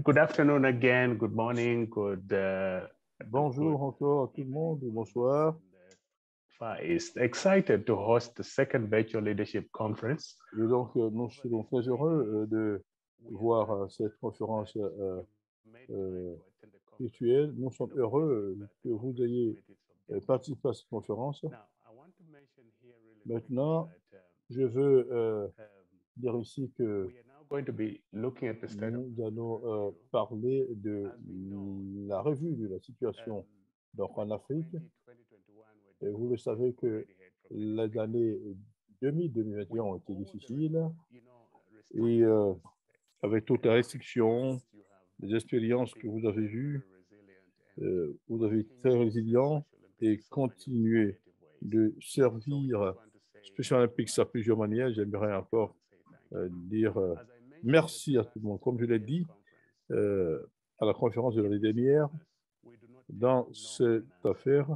Good afternoon again, good morning, Bonjour encore à tout le monde, bonsoir. It's excited to host the second virtual leadership conference. Et donc, nous serons très heureux de voir cette conférence virtuelle. Nous sommes heureux que vous ayez participé à cette conférence. Maintenant, je veux dire ici que nous allons parler de la revue de la situation donc en Afrique. Et vous le savez que les années 2021 ont été difficiles et avec toutes les restrictions, les expériences que vous avez vues, vous avez été très résilient et continué de servir Special Olympics à plusieurs manières. J'aimerais encore dire merci à tout le monde. Comme je l'ai dit à la conférence de l'année dernière, dans cette affaire,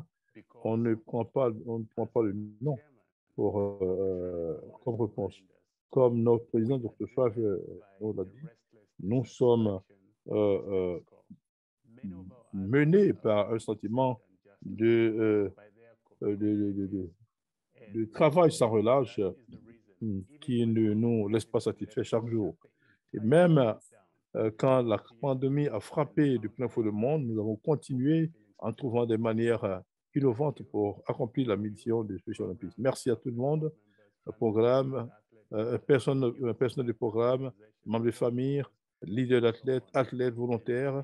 on ne prend pas le nom comme réponse. Comme notre président, Dr. Favre, l'a dit, nous sommes menés par un sentiment de travail sans relâche qui ne nous laisse pas satisfaits chaque jour. Et même quand la pandémie a frappé de plein fouet le monde, nous avons continué en trouvant des manières innovantes pour accomplir la mission des Special Olympics. Merci à tout le monde, programme, personnel du programme, membres de famille, leaders d'athlètes, athlètes volontaires,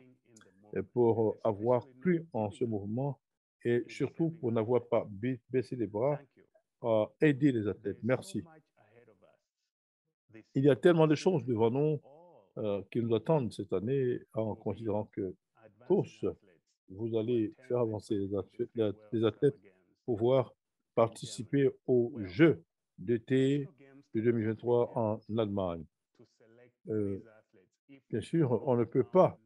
pour avoir cru en ce mouvement et surtout pour n'avoir pas baissé les bras à aider les athlètes. Merci. Il y a tellement de choses devant nous qui nous attendent cette année en considérant que tous, vous allez faire avancer les athlètes pour pouvoir participer aux Jeux d'été de 2023 en Allemagne. Bien sûr, on ne peut pas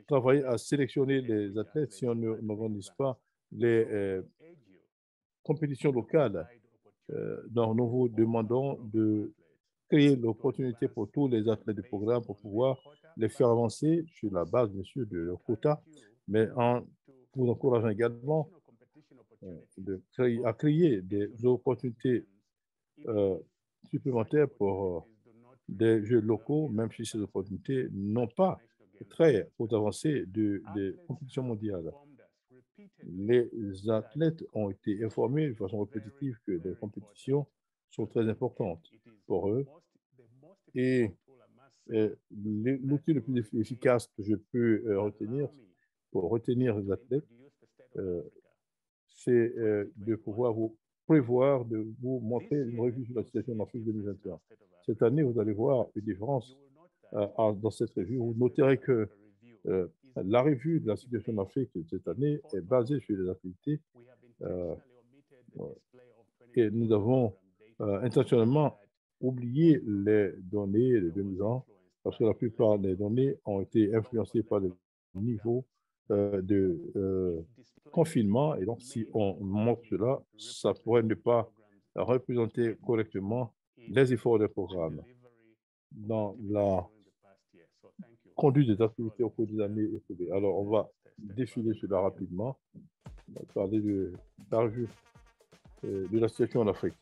travailler à sélectionner les athlètes si on n'organise pas les compétitions locales. Donc, nous vous demandons de créer l'opportunité pour tous les athlètes du programme pour pouvoir les faire avancer sur la base, bien sûr, de leur quota, mais en vous encourageant également à créer des opportunités supplémentaires pour des jeux locaux, même si ces opportunités n'ont pas trait aux avancées des compétitions mondiales. Les athlètes ont été informés de façon répétitive que les compétitions sont très importantes pour eux. Et l'outil le plus efficace que je peux retenir pour retenir les athlètes, c'est de pouvoir vous prévoir, de vous montrer une revue sur la situation en Afrique 2021. Cette année, vous allez voir une différence dans cette revue. Vous noterez que la revue de la situation en Afrique cette année est basée sur les activités et nous avons intentionnellement oublié les données de 2000 ans parce que la plupart des données ont été influencées par le niveau de confinement et donc si on montre cela, ça pourrait ne pas représenter correctement les efforts des programmes dans la conduite des activités au cours des années écoulées. Alors, on va défiler cela rapidement, on va parler de la situation en Afrique.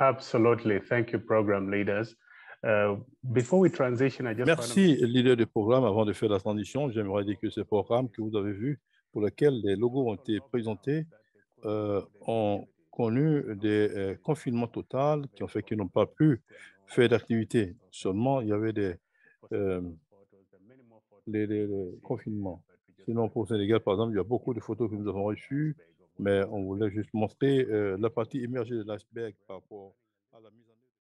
Absolutely. Thank you, program leaders. Before we transition, I just Merci, leader de programme. Avant de faire la transition, j'aimerais dire que ces programmes que vous avez vus, pour lesquels les logos ont été présentés, ont connu des confinements totaux qui ont fait qu'ils n'ont pas pu faire d'activité. Seulement, il y avait les confinements. Sinon, pour le Sénégal, par exemple, il y a beaucoup de photos que nous avons reçues, mais on voulait juste montrer la partie émergée de l'iceberg par rapport à la mise en